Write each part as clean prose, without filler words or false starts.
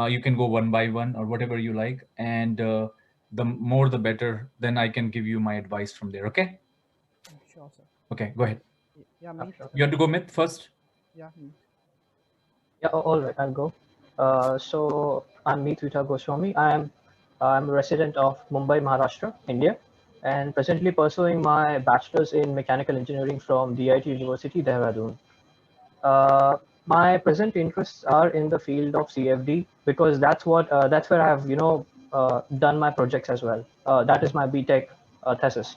You can go one by one or whatever you like, and the more the better. Then I can give you my advice from there. Okay? Sure, sir. Okay, go ahead. Yeah, Yeah, meet. sure. You have to go myth first. Yeah, meet. Yeah, all right, I'll go. So I'm Meet Vita Goswami. I'm a resident of Mumbai, Maharashtra, India, and presently pursuing my bachelor's in mechanical engineering from DIT University, Dehradun. My present interests are in the field of CFD because that's where I have done my projects as well. That is my BTech thesis,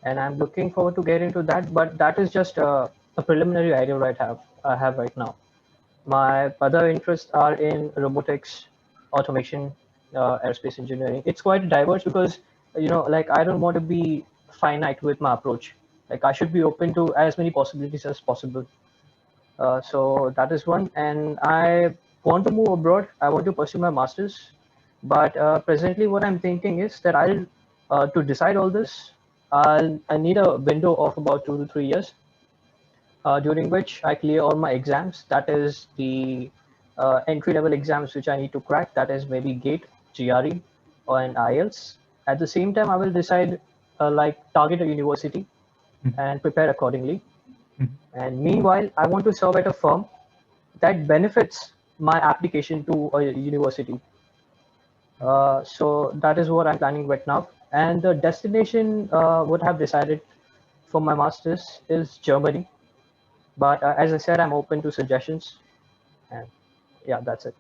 and I'm looking forward to get into that. But that is just a preliminary idea I have right now. My other interests are in robotics, automation, aerospace engineering. It's quite diverse because like I don't want to be finite with my approach. Like I should be open to as many possibilities as possible. So that is one, and I want to move abroad. I want to pursue my masters, but presently what I'm thinking is that I'll to decide all this. I need a window of about 2 to 3 years during which I clear all my exams. That is the entry level exams which I need to crack. That is maybe GATE, GRE, or an IELTS. At the same time, I will decide like target a university and prepare accordingly. And meanwhile, I want to serve at a firm that benefits my application to a university. So that is what I'm planning right now. And the destination, what I've decided for my masters is Germany. But as I said, I'm open to suggestions. And yeah, that's it.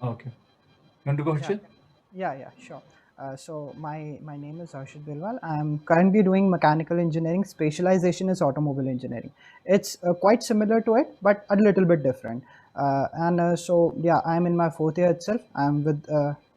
Okay. You want to go, Yeah, Harshit? yeah, sure. So my name is Harshit Bilwal. I'm currently doing mechanical engineering. Specialization is automobile engineering. It's quite similar to it, but a little bit different. And so yeah, I'm in my fourth year itself. I'm with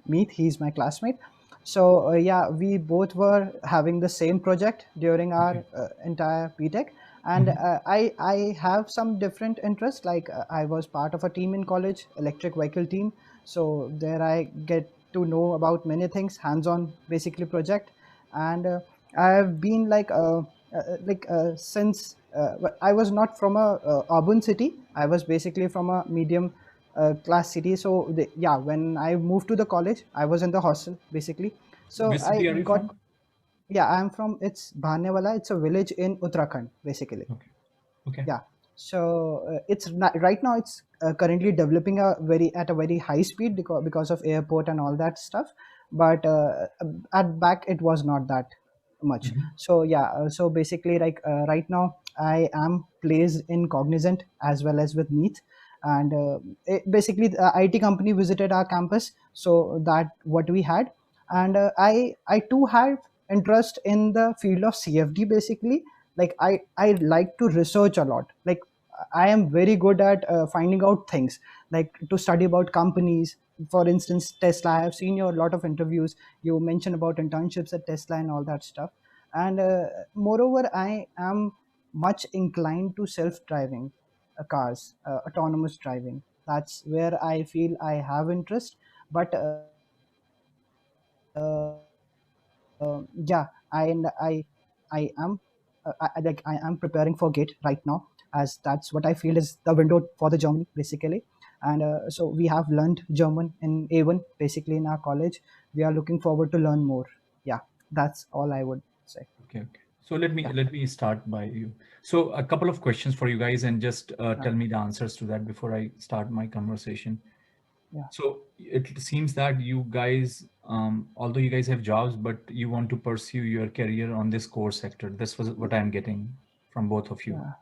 Meet. He's my classmate. So yeah, we both were having the same project during Okay. our entire BTech, and I have some different interests. Like I was part of a team in college, electric vehicle team. So there I get to know about many things, hands-on basically project. And I've been since I was not from a urban city. I was basically from a medium class city. So yeah, when I moved to the college, I was in the hostel basically. So Which I city are you got, from? yeah, I'm from, it's Bhanewala. It's a village in Uttarakhand basically. Okay. Okay. Yeah. So it's not, right now it's currently developing at a very high speed because of airport and all that stuff. But at back it was not that much. So yeah, so basically like right now I am placed in Cognizant as well as with Meet. And basically the IT company visited our campus, so that what we had. And I too have interest in the field of CFD basically. Like I like to research a lot. Like I am very good at finding out things, like to study about companies. For instance, Tesla, I have seen your lot of interviews. You mentioned about internships at Tesla and all that stuff. And moreover, I am much inclined to self-driving cars, autonomous driving. That's where I feel I have interest. But yeah, and I am I am preparing for GATE right now, as that's what I feel is the window for the Germany basically. And so we have learned German in A1 basically in our college. We are looking forward to learn more. Yeah, that's all I would say. Okay. Okay. So let me Yeah, let me start by you. So a couple of questions for you guys, and just yeah, tell me the answers to that before I start my conversation. yeah. So it seems that you guys, although you guys have jobs, but you want to pursue your career on this core sector. This was what I'm getting from both of you, Yeah.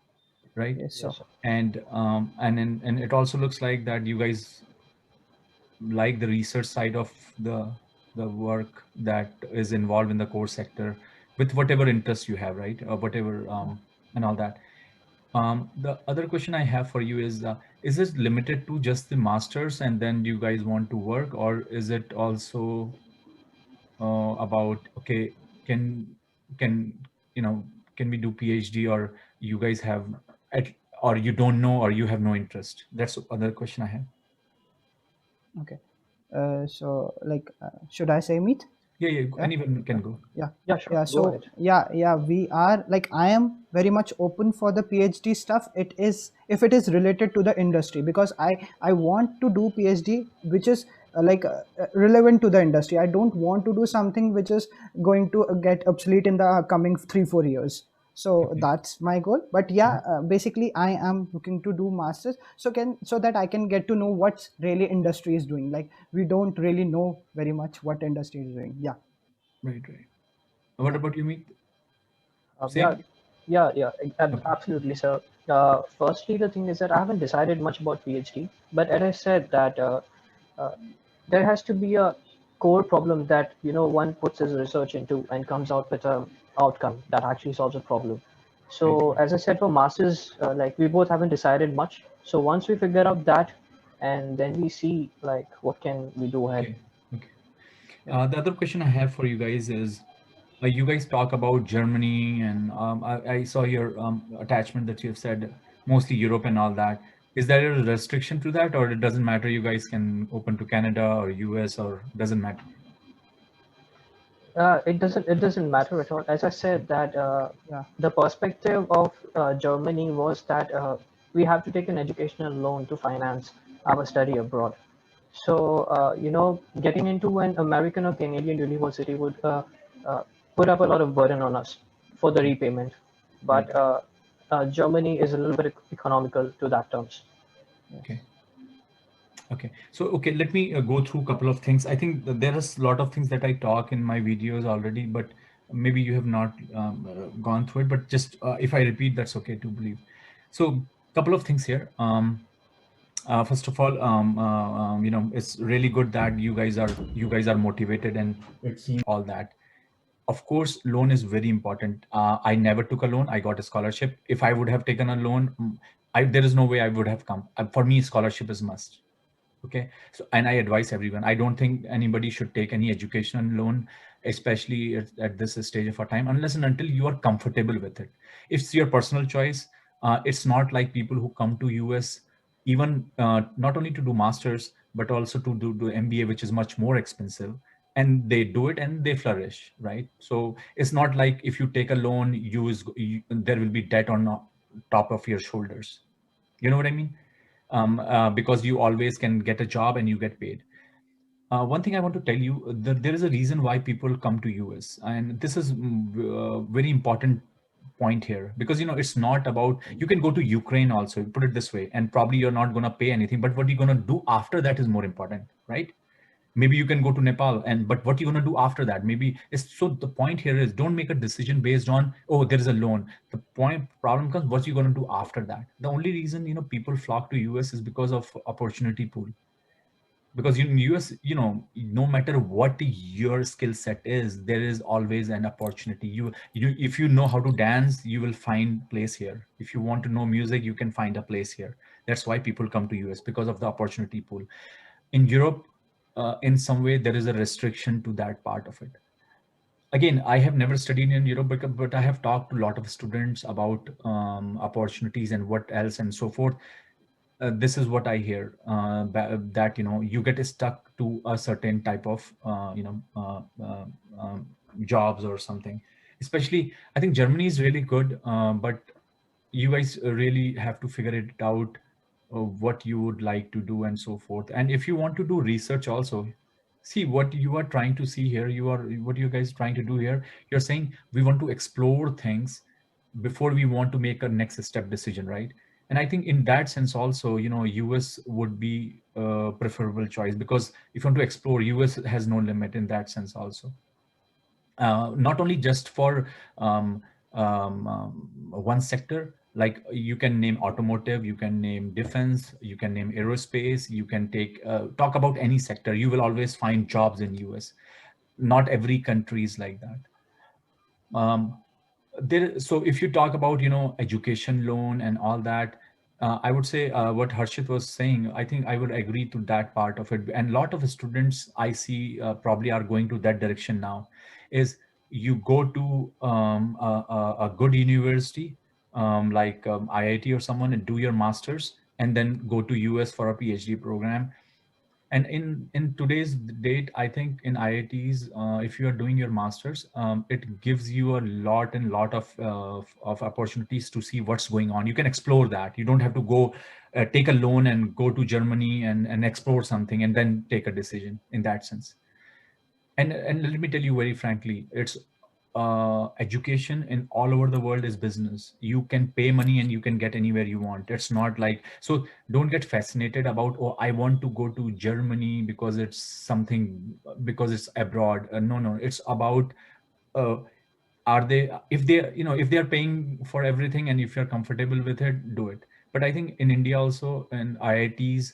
right? Yes, Yes, so sir. And it also looks like that you guys like the research side of the work that is involved in the core sector, with whatever interest you have, right? Or whatever, and all that. The other question I have for you is this limited to just the masters and then you guys want to work, or is it also about, okay, can can you know can we do PhD, or you guys have at, or you don't know, or you have no interest? That's the other question I have. okay. So like should I say Meet? Yeah, yeah, Yeah. anyone can go. Yeah, Yeah, sure. yeah. Go So ahead. yeah, we are like, I am very much open for the PhD stuff. It is, if it is related to the industry, because I want to do PhD which is relevant to the industry. I don't want to do something which is going to get obsolete in the coming 3-4 years. So Okay. that's my goal. But yeah, basically I am looking to do masters, so that I can get to know what really industry is doing. Like, we don't really know very much what industry is doing. Yeah. Right, right. What Yeah. about you, Meet? Yeah, Same? yeah, Okay. absolutely, sir. Firstly, the thing is that I haven't decided much about PhD, but as I said that uh, there has to be a core problem that one puts his research into and comes out with a outcome that actually solves a problem. Right, So right. as I said, for masters, like we both haven't decided much. So once we figure out that, and then we see like what can we do ahead. Okay. Okay. Yeah. The other question I have for you guys is, you guys talk about Germany, and I saw your attachment that you have said mostly Europe and all that. Is there a restriction to that, or it doesn't matter? You guys can open to Canada or US, or doesn't matter? It doesn't matter at all. As I said that Yeah. the perspective of Germany was that we have to take an educational loan to finance our study abroad. So getting into an American or Canadian university would uh, put up a lot of burden on us for the Okay. repayment. Right. But Germany is a little bit economical to that terms. Okay. Yes. Okay. So, okay, let me go through a couple of things. I think that there is a lot of things that I talk in my videos already, but maybe you have not gone through it. But just if I repeat, that's okay to believe. So, couple of things here. First of all, it's really good that you guys are motivated, and it seems all that. Of course, loan is very important. I never took a loan. I got a scholarship. If I would have taken a loan, there is no way I would have come. For me, scholarship is must. Okay. So, and I advise everyone, I don't think anybody should take any educational loan, especially at this stage of our time, unless and until you are comfortable with it. If it's your personal choice. It's not like people who come to US, even not only to do masters, but also to do MBA, which is much more expensive, and they do it and they flourish, right? So it's not like if you take a loan, there will be debt on top of your shoulders. You know what I mean? Because you always can get a job and you get paid. One thing I want to tell you, there is a reason why people come to US, and this is very important point here, because it's not about, you can go to Ukraine also, put it this way, and probably you're not going to pay anything, but what you're going to do after that is more important, right? Maybe you can go to Nepal, and but what you're going to do after that, maybe is. So the point here is, don't make a decision based on, oh, there is a loan. The point problem comes, what you're going to do after that. The only reason people flock to US is because of opportunity pool. Because in US, no matter what your skill set is, there is always an opportunity. If you know how to dance, you will find place here. If you want to know music, you can find a place here. That's why people come to US, because of the opportunity pool. In Europe, in some way, there is a restriction to that part of it. Again, I have never studied in Europe, but I have talked to a lot of students about opportunities and what else and so forth. This is what I hear, that you get stuck to a certain type of jobs or something. Especially, I think Germany is really good, but you guys really have to figure it out, what you would like to do and so forth. And if you want to do research also, see what you are trying to see here. What you guys trying to do here. You're saying we want to explore things before we want to make a next step decision, right? And I think in that sense also, US would be a preferable choice, because if you want to explore, US has no limit in that sense also. Not only just for um, one sector, like you can name automotive, you can name defense, you can name aerospace, you can talk about any sector. You will always find jobs in US. Not every country is like that. um, so if you talk about education loan and all that, I would say, what Harshit was saying, I think I would agree to that part of it. And a lot of students I see probably are going to that direction now. Is you go to a good university, like IIT or someone, and do your masters, and then go to US for a PhD program. And in today's date, I think in IITs, if you are doing your masters, it gives you a lot of opportunities to see what's going on. You can explore that. You don't have to go take a loan and go to Germany and explore something and then take a decision in that sense. And let me tell you very frankly, it's education in all over the world is business. You can pay money and you can get anywhere you want. It's not like, so don't get fascinated about, oh, I want to go to Germany because it's something, because it's abroad. No, no, it's about uh, are they, if they, you know, if they are paying for everything and if you're comfortable with it, do it. But I think in India also, and IITs,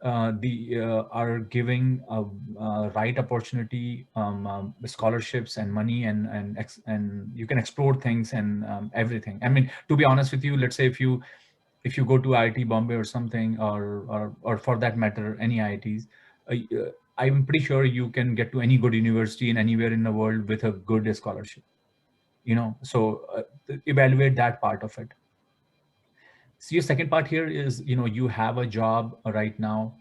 the are giving right opportunity, scholarships and money, and you can explore things and everything. I mean, to be honest with you, let's say if you go to IIT Bombay or something, or for that matter any IITs, I'm pretty sure you can get to any good university in anywhere in the world with a good scholarship. You know, so evaluate that part of it. So your second part here is, you know, you have a job right now,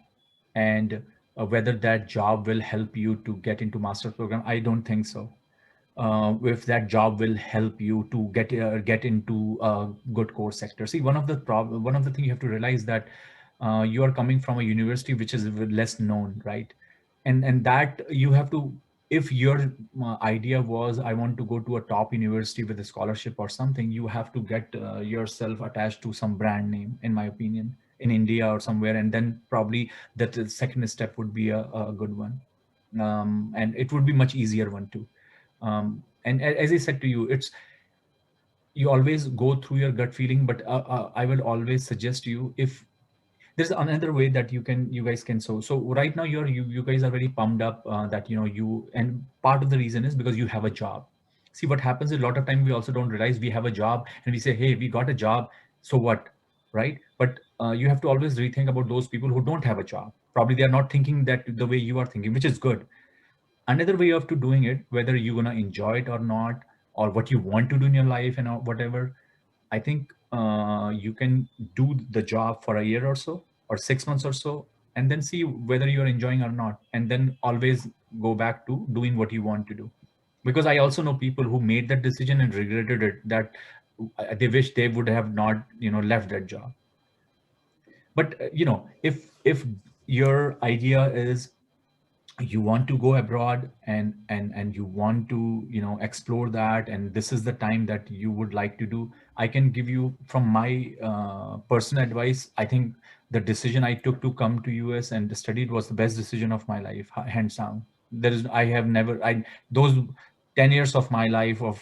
and whether that job will help you to get into master's program, I don't think so. If that job will help you to get into a good core sector. See, one of the things you have to realize that you are coming from a university which is less known, right? And that you have to, if your idea was I want to go to a top university with a scholarship or something, you have to get yourself attached to some brand name, in my opinion, in India or somewhere, and then probably that the second step would be a good one, and it would be much easier one too. And as I said to you, it's, you always go through your gut feeling, but I will always suggest you, if there's another way that you guys can so right now you guys are very pumped up that, you know, you, and part of the reason is because you have a job. See, what happens is a lot of time we also don't realize we have a job and we say, hey, we got a job, so what, right? But you have to always rethink about those people who don't have a job. Probably they are not thinking that the way you are thinking, which is good. Another way of to doing it, whether you're gonna enjoy it or not, or what you want to do in your life and whatever, I think you can do the job for a year or so, or 6 months or so, and then see whether you're enjoying or not, and then always go back to doing what you want to do. Because I also know people who made that decision and regretted it, that they wish they would have not, you know, left that job. But you know, if your idea is you want to go abroad, and you want to, you know, explore that, and this is the time that you would like to do, I can give you from my personal advice. I think the decision I took to come to US and study, it was the best decision of my life, hands down. There is, I have never, I, those 10 years of my life of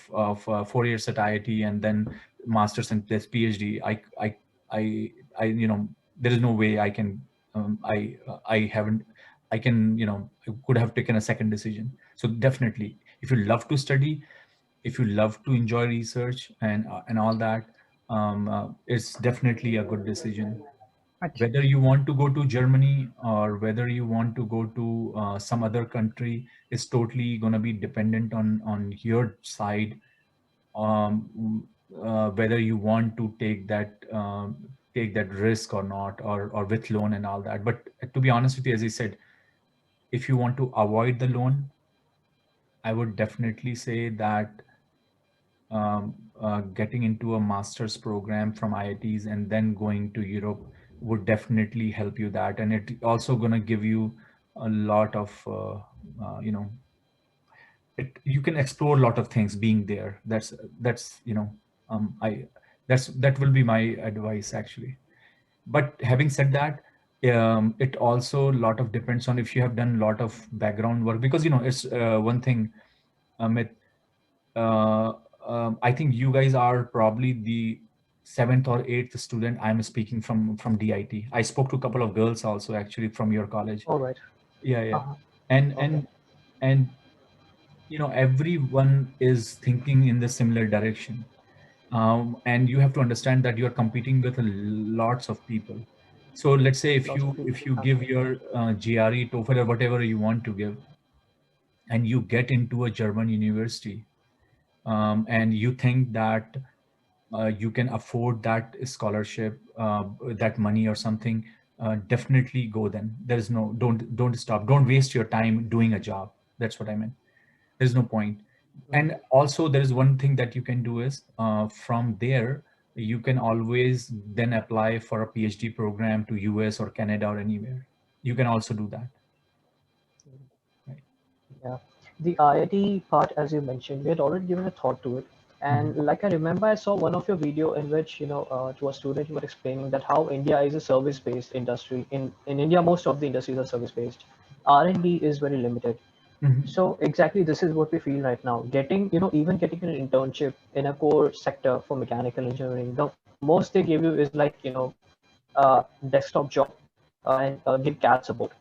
4 years at IIT and then masters and this PhD, I you know, there is no way I can, I haven't, I can, you know, I could have taken a second decision. So definitely, if you love to study, if you love to enjoy research and all that, it's definitely a good decision. Ach- Whether you want to go to Germany or whether you want to go to some other country is totally going to be dependent on your side. Whether you want to take that risk or not, or with loan and all that. But to be honest with you, as I said, if you want to avoid the loan, I would definitely say that getting into a master's program from IITs and then going to Europe would definitely help you that, and it also gonna give you a lot of you know, you can explore a lot of things being there. That's you know, I that will be my advice actually. But having said that, it also a lot of depends on if you have done a lot of background work, because you know it's one thing, Amit, uh, I think you guys are probably the seventh or eighth student I'm speaking from DIT. I spoke to a couple of girls also actually from your college. All right. Yeah, yeah. Uh-huh. and Okay. and and you know, everyone is thinking in the similar direction, and you have to understand that you are competing with lots of people. So let's say Lots of people. if you give Absolutely. your GRE, TOEFL, or whatever you want to give, and you get into a German university, and you think that you can afford that scholarship, that money or something, definitely go. Then there is no, don't stop, don't waste your time doing a job. That's what I meant. There's no point. And also there is one thing that you can do is, from there you can always then apply for a PhD program to US or Canada or anywhere. You can also do that, right? Yeah. The IIT part, as you mentioned, we had already given a thought to it. Mhm. And like I remember, I saw one of your video in which, to a student, you were explaining that how India is a service-based industry. In India, most of the industries are service-based. R&D is very limited. Mhm. So exactly this is what we feel right now. Even getting an internship in a core sector for mechanical engineering, the most they give you is like, desktop job and give CAD support,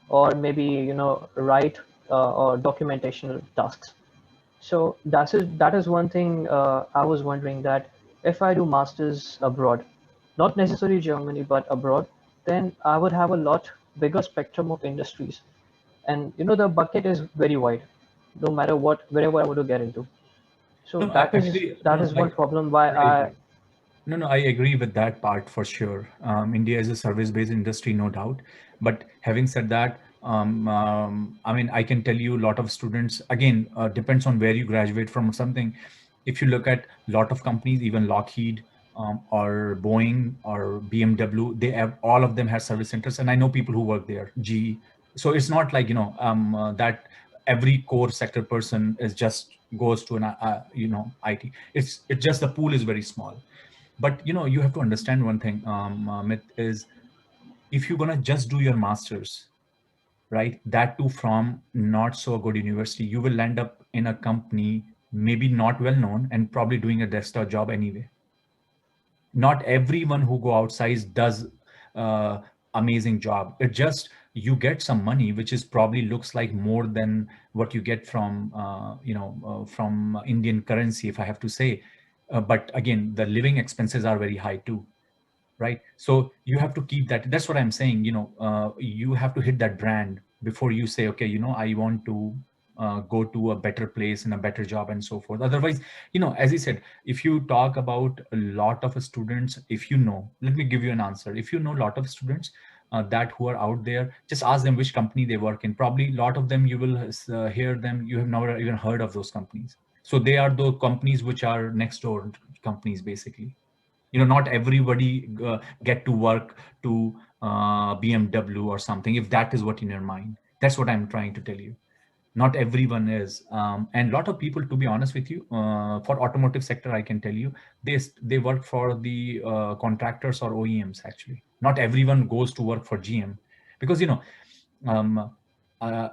or maybe write or documentational tasks. So that is one thing I was wondering, that if I do masters abroad, not necessarily Germany but abroad, then I would have a lot bigger spectrum of industries, and the bucket is very wide, no matter what, wherever I want to get into. So No, I actually, that no, is one problem why I I. agree. No, no, I agree with that part for sure. India is a service-based industry, no doubt. But having said that, I mean, I can tell you a lot of students, again, depends on where you graduate from or something. If you look at a lot of companies, even Lockheed, or Boeing or BMW, they have, all of them have service centers. And I know people who work there, GE. So it's not like, that every core sector person is just goes to an, IT. It's just the pool is very small. But you have to understand one thing, Mit, is if you're gonna just do your masters, right, that too from not so good university, you will end up in a company maybe not well known and probably doing a desktop job anyway. Not everyone who go outside does uh, amazing job. It just, you get some money which is probably looks like more than what you get from from Indian currency, if I have to say. But again, the living expenses are very high too, right? So you have to keep that. That's what I'm saying. You have to hit that brand before you say, okay, I want to go to a better place and a better job and so forth. Otherwise, as I said, if you talk about a lot of students, if let me give you an answer. If you know a lot of students that who are out there, just ask them which company they work in. Probably a lot of them you will hear them, you have never even heard of those companies. So they are the companies which are next door companies, basically. Not everybody get to work to BMW or something, if that is what in your mind. That's what I'm trying to tell you. Not everyone is, and a lot of people, to be honest with you, for automotive sector, I can tell you, they work for the contractors or OEMs. Actually, not everyone goes to work for GM, because um, uh,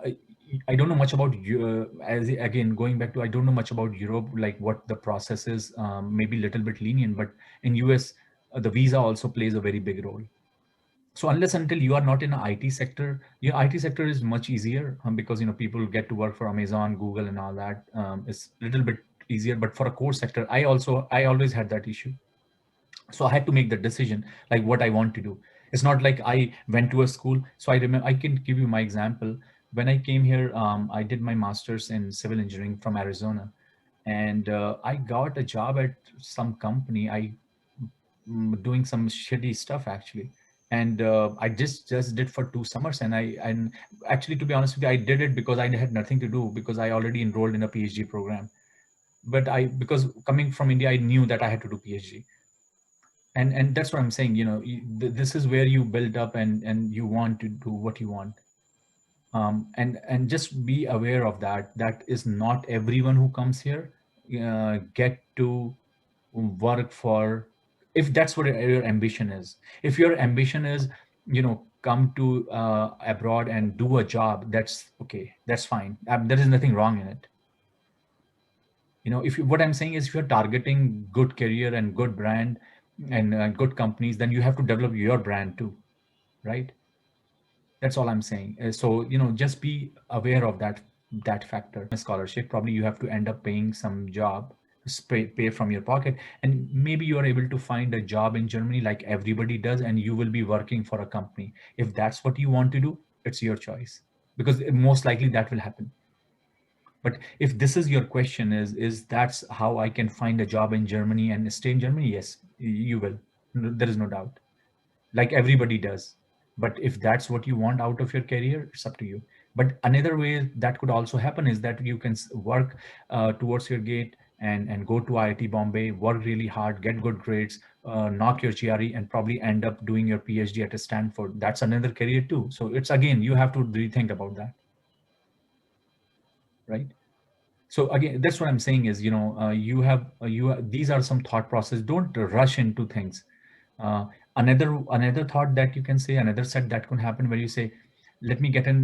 I don't know much about you. As again, going back to, I don't know much about Europe, like what the process is. Maybe a little bit lenient, but in US, the visa also plays a very big role. So unless until you are not in an IT sector, your IT sector is much easier, because people get to work for Amazon, Google, and all that. It's a little bit easier. But for a core sector, I always had that issue. So I had to make the decision, like what I want to do. It's not like I went to a school. So I remember, I can give you my example. When I came here, I did my master's in civil engineering from Arizona, and I got a job at some company. Doing some shitty stuff, actually. And I just did for 2 summers, and actually, to be honest with you, I did it because I had nothing to do, because I already enrolled in a PhD program. But because coming from India, I knew that I had to do PhD. And that's what I'm saying. This is where you build up, and you want to do what you want. And just be aware of that. That is not everyone who comes here get to work for, if that's what your ambition is. If your ambition is, come to abroad and do a job, that's okay, that's fine. There is nothing wrong in it. If you, what I'm saying is, if you're targeting good career and good brand and good companies, then you have to develop your brand too, right? That's all I'm saying. So just be aware of that factor. Scholarship, probably you have to end up paying some job, pay from your pocket, and maybe you are able to find a job in Germany like everybody does, and you will be working for a company. If that's what you want to do, it's your choice, because most likely that will happen. But if this is your question, is that's how I can find a job in Germany and stay in Germany? Yes, you will. There is no doubt. like everybody does. But if that's what you want out of your career, it's up to you. But another way that could also happen is that you can work towards your gate and go to IIT Bombay, work really hard, get good grades, knock your GRE, and probably end up doing your PhD at a Stanford. That's another career too. So it's, again, you have to rethink about that, right? So again, that's what I'm saying is, these are some thought process. Don't rush into things. Another thought that you can say, another set that can happen where you say, let me get in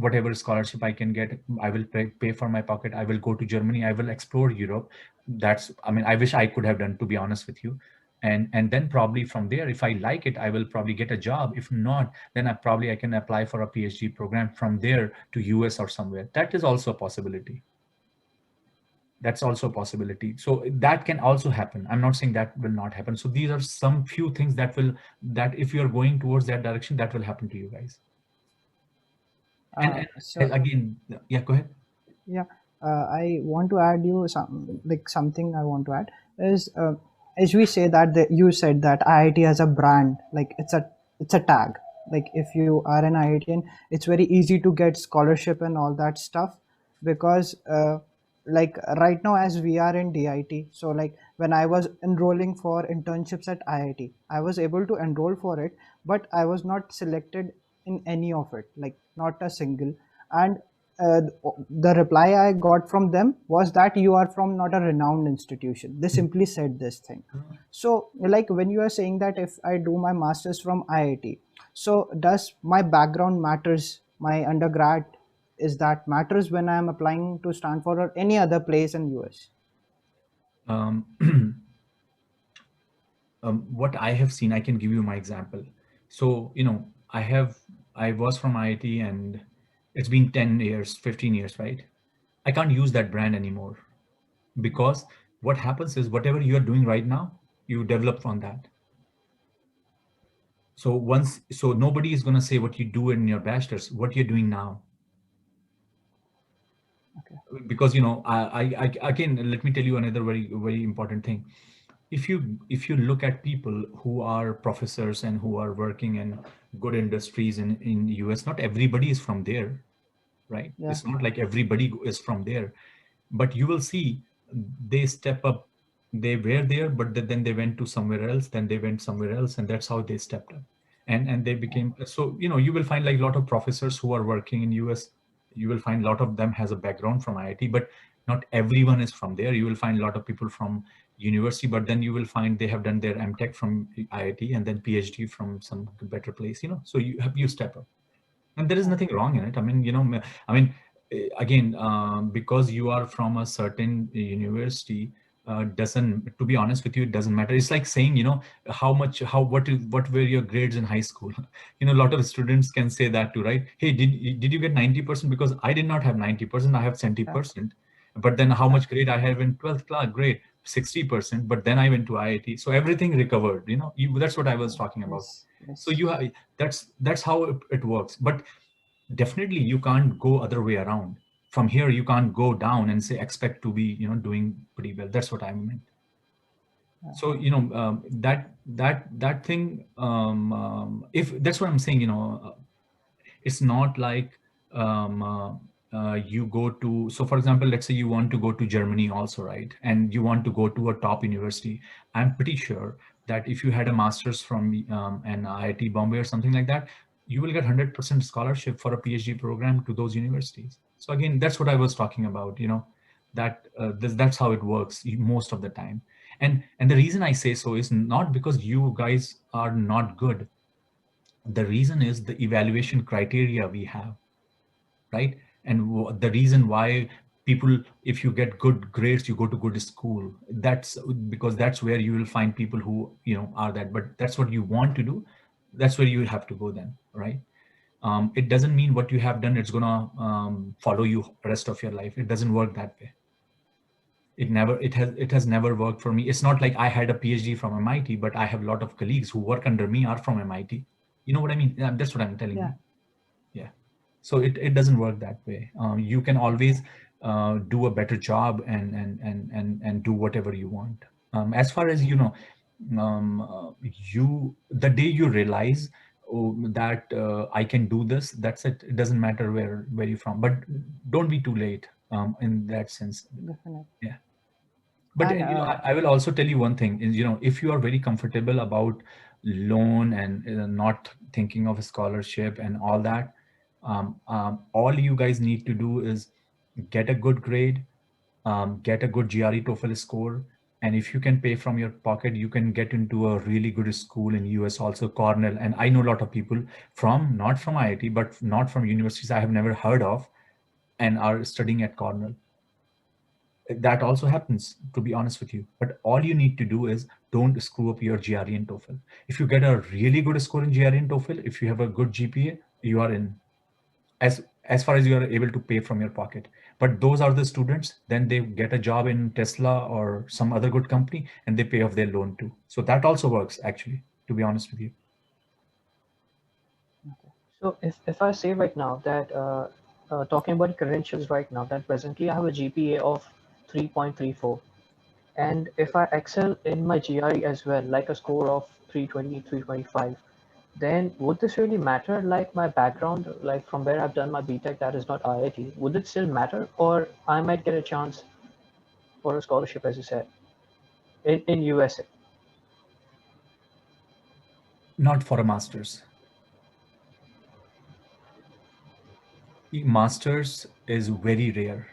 whatever scholarship I can get, I will pay for my pocket, I will go to Germany, I will explore Europe. That's, I mean, I wish I could have done, to be honest with you. And then probably from there, if I like it, I will probably get a job. If not, then I can apply for a PhD program from there to US or somewhere. That is also a possibility. That's also a possibility. So that can also happen. I'm not saying that will not happen. So these are some few things that if you're going towards that direction, that will happen to you guys. And So again, yeah, go ahead. yeah, I want to add you something I want to add is, as we say that you said that IIT has a brand, like it's a tag. Like if you are an IITian, it's very easy to get scholarship and all that stuff, because like right now as we are in DIT, so like when I was enrolling for internships at IIT, I was able to enroll for it, but I was not selected in any of it, like not a single. And uh, the reply I got from them was that you are from not a renowned institution. They simply said this thing. So, like when you are saying that if I do my master's from IIT, so does my background matters? My undergrad, is that matters when I am applying to Stanford or any other place in US? Um, what I have seen, I can give you my example. So, I was from IIT, and it's been 10 years, 15 years, right? I can't use that brand anymore, because what happens is whatever you are doing right now, you develop on that. So nobody is going to say what you do in your bachelor's, what you're doing now. Okay. Because again, let me tell you another very, very important thing. If you look at people who are professors and who are working in good industries in US, not everybody is from there, right? Yeah. It's not like everybody is from there, but you will see they step up. They were there, but then they went to somewhere else, then they went somewhere else, and that's how they stepped up. And they became, so you will find like a lot of professors who are working in US. You will find a lot of them has a background from IIT, but not everyone is from there. You will find a lot of people from university, but then you will find they have done their MTech from IIT and then PhD from some better place. So you step up, and there is nothing wrong in it. I mean, I mean, again, because you are from a certain university, doesn't, to be honest with you, it doesn't matter. It's like saying, what were your grades in high school? A lot of students can say that too, right? Hey, did you get 90%? Because I did not have 90%, I have Yeah. 70%. But then how Yeah. much grade I have in 12th class? Grade 60%. But then I went to IIT, so everything recovered. That's what I was talking about. Yes. So Yes. you have, that's how it works. But definitely you can't go other way around. From here you can't go down and say expect to be doing pretty well. That's what I meant. So that thing, if that's what I'm saying, it's not like you go to, so for example, let's say you want to go to Germany also, right? And you want to go to a top university. I'm pretty sure that if you had a master's from an IIT Bombay or something like that, you will get 100% scholarship for a PhD program to those universities. So again, that's what I was talking about, that that's how it works most of the time. And the reason I say so is not because you guys are not good. The reason is the evaluation criteria we have, right? And the reason why people, if you get good grades, you go to good school. That's because that's where you will find people who are that. But that's what you want to do, that's where you will have to go then, right? It doesn't mean what you have done it's gonna follow you rest of your life. It doesn't work that way. It has never worked for me. It's not like I had a PhD from MIT, but I have a lot of colleagues who work under me are from MIT. You know what I mean? Yeah, that's what I'm telling Yeah. you. Yeah. So it doesn't work that way. You can always do a better job and do whatever you want. As far as you the day you realize, oh, that I can do this, that's it. It doesn't matter where you're from, but don't be too late in that sense. Definitely. Yeah. But And I will also tell you one thing is, if you are very comfortable about loan and not thinking of a scholarship and all that, all you guys need to do is get a good grade, get a good GRE TOEFL score, and if you can pay from your pocket, you can get into a really good school in US, also Cornell. And I know a lot of people from, not from IIT, but not from universities I have never heard of, and are studying at Cornell. That also happens, to be honest with you. But all you need to do is don't screw up your GRE and TOEFL. If you get a really good score in GRE and TOEFL, if you have a good GPA, you are in, as far as you are able to pay from your pocket. But those are the students, then they get a job in Tesla or some other good company, and they pay off their loan too. So that also works, actually, to be honest with you. So if I say right now that talking about credentials right now, that presently I have a GPA of 3.34, and if I excel in my GRE as well, like a score of 320, 325, then would this really matter? Like my background, like from where I've done my BTech, that is not IIT, would it still matter, or I might get a chance for a scholarship, as you said, in USA? Not for a master's. Masters is very rare.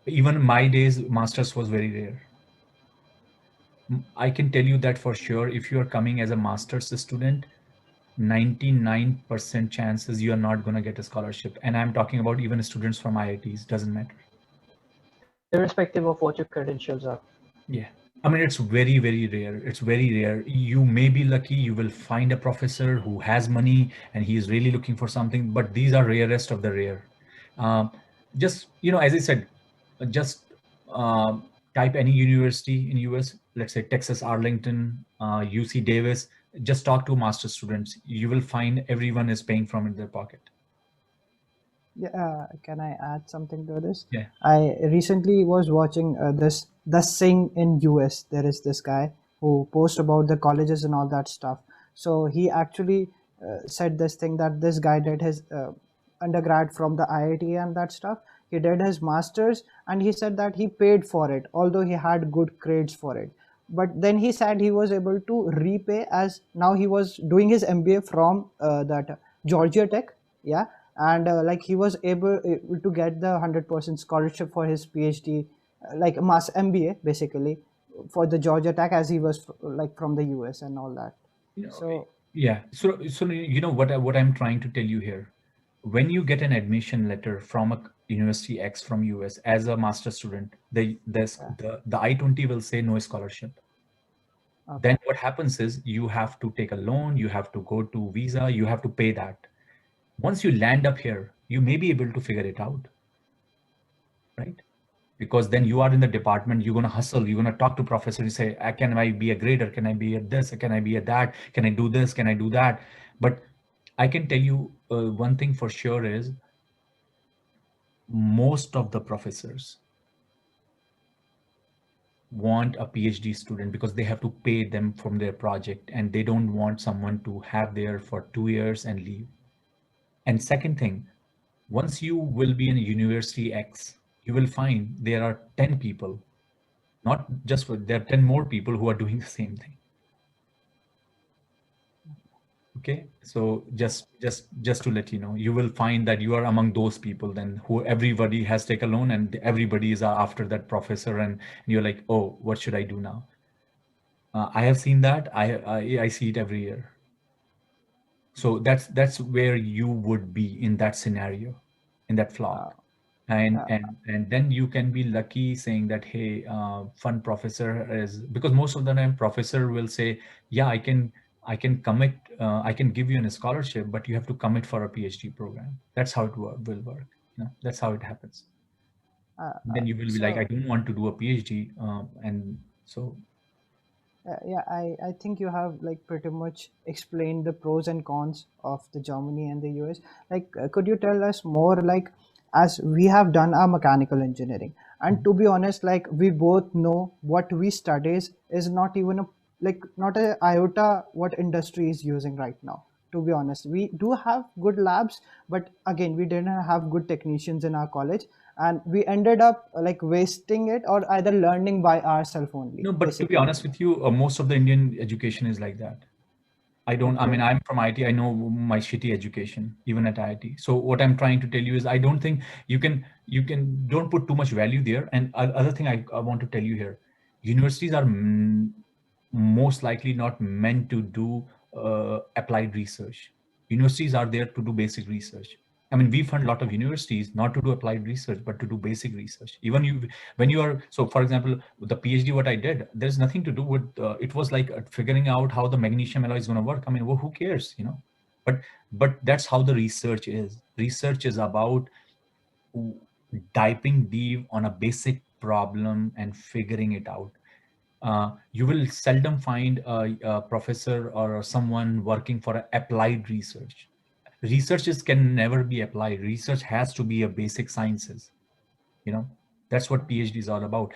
Even my days, masters was very rare. I can tell you that for sure. If you are coming as a master's student, 99% chances you are not going to get a scholarship. And I'm talking about even students from IITs, doesn't matter. Irrespective of what your credentials are. Yeah. I mean, it's very, very rare. It's very rare. You may be lucky, you will find a professor who has money and he is really looking for something, but these are rarest of the rare. Um, just, as I said, just type any university in US, let's say Texas, Arlington, UC Davis, just talk to master students. You will find everyone is paying from in their pocket. yeah, can I add something to this? Yeah. I recently was watching this the Sing in US. There is this guy who posts about the colleges and all that stuff. So he actually said this thing that this guy did his undergrad from the IIT and that stuff. He did his masters, and he said that he paid for it, although he had good grades for it. But then he said he was able to repay, as now he was doing his MBA from that Georgia Tech. Yeah. And like he was able to get the 100% scholarship for his PhD, like a mass MBA basically, for the Georgia Tech, as he was like from the US and all that. You know, So yeah. So what I'm trying to tell you here. When you get an admission letter from a university X from US as a master student, yeah. the I-20 will say no scholarship. Okay. Then what happens is you have to take a loan, you have to go to visa, you have to pay that. Once you land up here, you may be able to figure it out, right? Because then you are in the department, you're going to hustle, you're going to talk to professor, you say, can I be a grader, can I be at this, can I be at that, can I do this, can I do that? But I can tell you one thing for sure is most of the professors want a PhD student because they have to pay them from their project, and they don't want someone to have there for 2 years and leave. And second thing, once you will be in university X, you will find there are 10 people, not just there are 10 more people who are doing the same thing. Okay, so just to let you know, you will find that you are among those people then who everybody has taken a loan, and everybody is after that professor, and you're like, oh, what should I do now? I have seen that. I see it every year. So that's where you would be in that scenario, in that uh, flock. and uh, and then you can be lucky saying that, hey, fun professor is, because most of the time professor will say, yeah, I can commit, I can give you a scholarship, but you have to commit for a PhD program. That's how it will work. That's how it happens. uh, Then you will be like, I so don't want to do a PhD, and so yeah, I think you have like pretty much explained the pros and cons of the Germany and the US. Like, could you tell us more, like, as we have done our mechanical engineering, And to be honest, like we both know what we studies is not even a like not a iota what industry is using right now. To be honest, we do have good labs, but again we didn't have good technicians in our college, and we ended up like wasting it or either learning by ourselves only No, but to be basically. honest with you, most of the Indian education is like that. I don't, I mean, Okay. I'm from IT. I know my shitty education, even at IIT. So what I'm trying to tell you is I don't think don't put too much value there. And other thing I want to tell you here, universities are most likely not meant to do applied research. Universities are there to do basic research. I mean, we fund a lot of universities not to do applied research, but to do basic research. Even you, when you are, so for example, the PhD, what I did, there's nothing to do with, it was like figuring out how the magnesium alloy is going to work. I mean, well, who cares, you know? But, but that's how the research is. Research is about diving deep on a basic problem and figuring it out. You will seldom find a professor or someone working for applied research. Researches can never be applied. Research has to be a basic sciences. You know, that's what PhD is all about.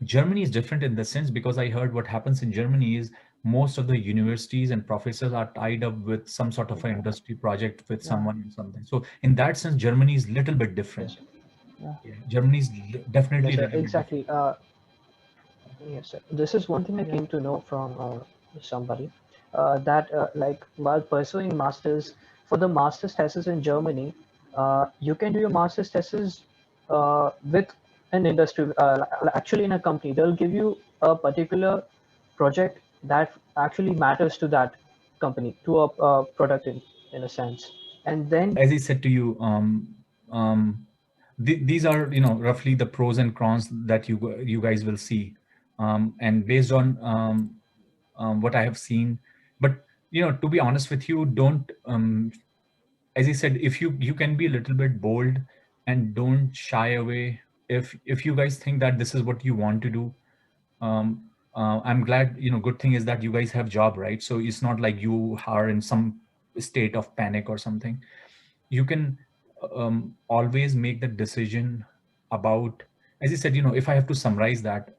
Germany is different in the sense because I heard what happens in Germany is most of the universities and professors are tied up with some sort of an Yeah. industry project with Yeah. someone and something. So in that sense, Germany is little bit different. Yes, Yeah. Yeah, Germany is definitely yes, a little bit different. exactly. Yes, sir. This is one thing I Yeah. came to know from somebody that like while pursuing masters for the master's thesis in Germany, you can do your master's thesis with an industry, actually in a company. They'll give you a particular project that actually matters to that company, to a product in a sense, and then As I said to you, these are, you know, roughly the pros and cons that you guys will see, and based on what I have seen. But you know, to be honest with you, don't as I said, if you can be a little bit bold and don't shy away. If you guys think that this is what you want to do, I'm glad, you know, good thing is that you guys have job, right? So it's not like you are in some state of panic or something. You can always make the decision about, as I said, you know, if I have to summarize that,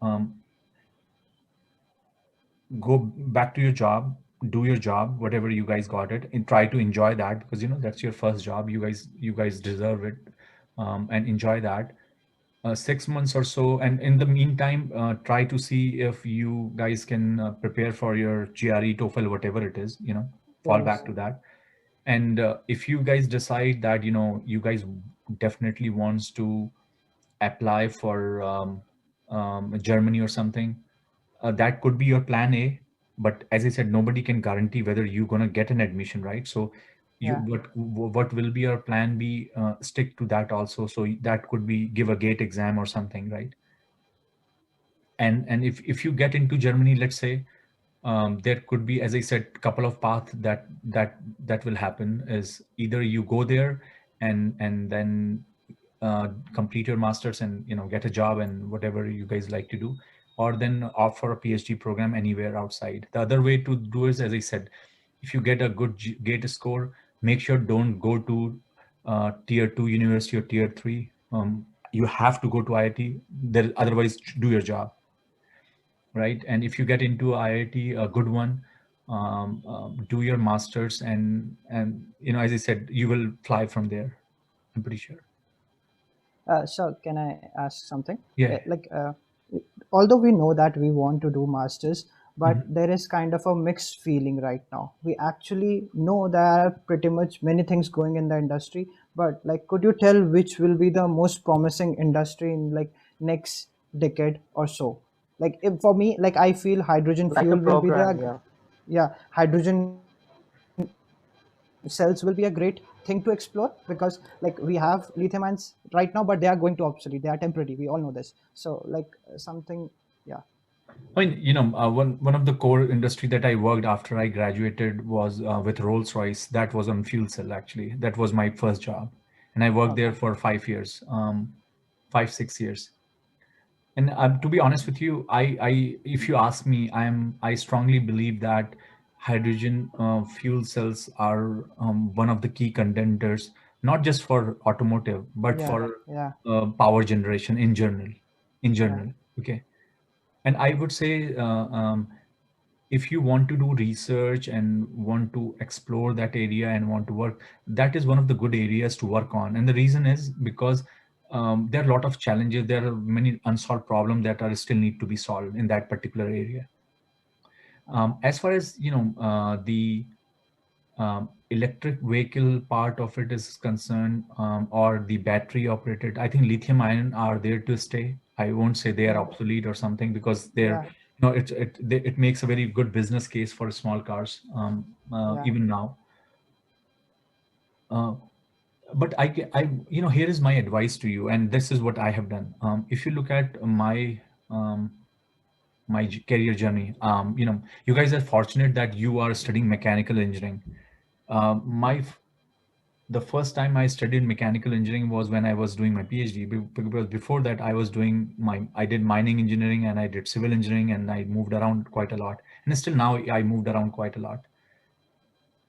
go back to your job, do your job, whatever you guys got it, and try to enjoy that because you know that's your first job. You guys deserve it, and enjoy that. 6 months or so, and in the meantime, try to see if you guys can prepare for your GRE, TOEFL, whatever it is. You know, fall Yes. back to that. And if you guys decide that you know you guys definitely wants to apply for Germany or something, that could be your plan A. But as I said, nobody can guarantee whether you're gonna get an admission, right? So you Yeah. what will be your plan B? Stick to that also. So that could be give a gate exam or something, right? And if you get into Germany, let's say, there could be, as I said, couple of paths that will happen is either you go there and then complete your masters and you know get a job and whatever you guys like to do, or then opt for a PhD program anywhere outside. The other way to do is, as I said, if you get a good gate score, make sure don't go to tier 2 university or tier 3. You have to go to IIT there, otherwise do your job, right? And if you get into IIT, a good one, do your masters, and you know, as I said, you will fly from there. I'm pretty sure. So can I ask something? Yeah. Although we know that we want to do masters, but Mhm. there is kind of a mixed feeling right now. We actually know there are pretty much many things going in the industry, but like, could you tell which will be the most promising industry in like next decade or so? Like, if for me, like I feel hydrogen like a fuel will be program, the yeah. yeah, hydrogen cells will be a great thing to explore because like we have lithium ions right now, but they are going to obsolete, they are temporary, we all know this. So like something, yeah. I mean, you know, one of the core industry that I worked after I graduated was with Rolls Royce. That was on fuel cell, actually. That was my first job, and I worked there Okay. for 5 years, 5 6 years. And to be honest with you, if you ask me, I strongly believe that hydrogen fuel cells are one of the key contenders, not just for automotive, but Yeah. for Yeah. power generation in general. in Yeah. general. Okay. And I would say, if you want to do research and want to explore that area and want to work, that is one of the good areas to work on. And the reason is because there are a lot of challenges. There are many unsolved problems that are still need to be solved in that particular area. As far as the electric vehicle part of it is concerned, or the battery operated, I think lithium ion are there to stay. I won't say they are Yeah. obsolete or something, because they're, Yeah. it makes a very good business case for small cars, Yeah. even now. Uh, but here is my advice to you, and this is what I have done. If you look at um, my career journey, you guys are fortunate that you are studying mechanical engineering. My The first time I studied mechanical engineering was when I was doing my PhD. Because before that, I did mining engineering and I did civil engineering, and I moved around quite a lot. And still now I moved around quite a lot.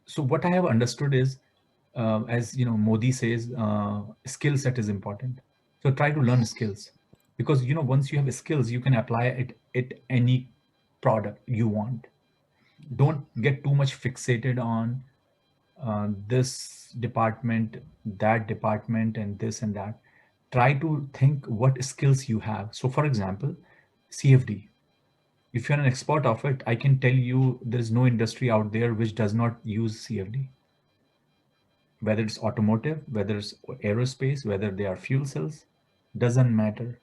So what I have understood is, as Modi says, skill set is important. So try to learn skills, because once you have skills, you can apply it any product you want. Don't get too much fixated on this department, that department, and this and that. Try to think what skills you have. So, for example, CFD. If you're an expert of it, I can tell you there's no industry out there which does not use CFD. Whether it's automotive, whether it's aerospace, whether they are fuel cells, doesn't matter.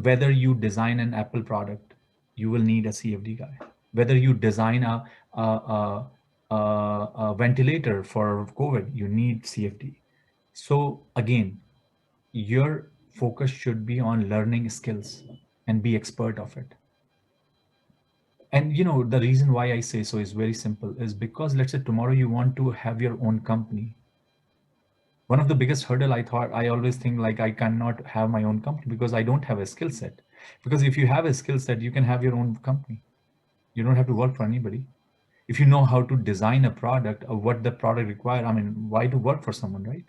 Whether you design an Apple product, you will need a CFD guy. Whether you design a ventilator for COVID, you need CFD. So again, your focus should be on learning skills and be expert of it. And the reason why I say so is very simple, is because let's say tomorrow you want to have your own company. One of the biggest hurdle, I always think, like, I cannot have my own company because I don't have a skill set. Because if you have a skill set, you can have your own company. You don't have to work for anybody. If you know how to design a product or what the product require, I mean, why to work for someone, right?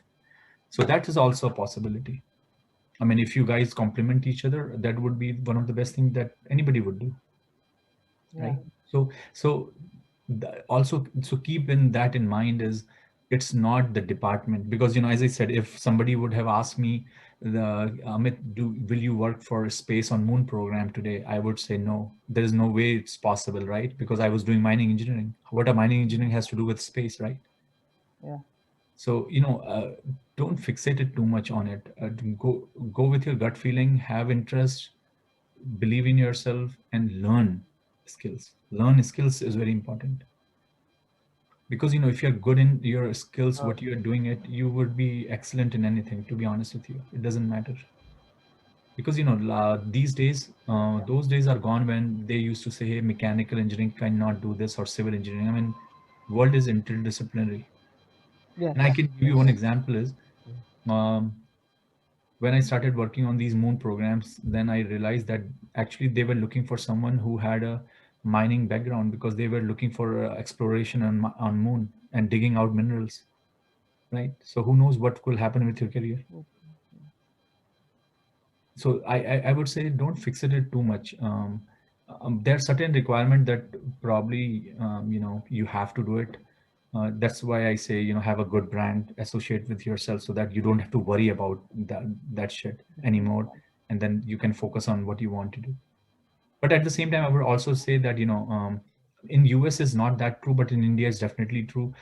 So that is also a possibility. I mean, if you guys complement each other, that would be one of the best things that anybody would do, Yeah. right? So also, so keep in that in mind, is it's not the department. Because as I said, if somebody would have asked me, the Amit, will you work for space on moon program today, I would say no. There is no way it's possible, right? Because I was doing mining engineering. What a mining engineering has to do with space, right? Yeah. So don't fixate it too much on it. Go with your gut feeling, have interest, believe in yourself, and learn skills is very important. Because if you're good in your skills, Uh, what you're doing it, you would be excellent in anything, to be honest with you. It doesn't matter. Because these days, those days are gone when they used to say, hey, mechanical engineering cannot do this, or civil engineering. I mean, world is interdisciplinary. And I Yes. can give you one Yes. example is, um, when I started working on these moon programs, then I realized that actually they were looking for someone who had a mining background, because they were looking for exploration on moon and digging out minerals, right? So who knows what will happen with your career. So I would say don't fixate it too much. There are certain requirements that probably you have to do it. That's why I say have a good brand associate with yourself, so that you don't have to worry about that shit anymore, and then you can focus on what you want to do. But at the same time, I would also say that in US is not that true, but in India it's definitely true.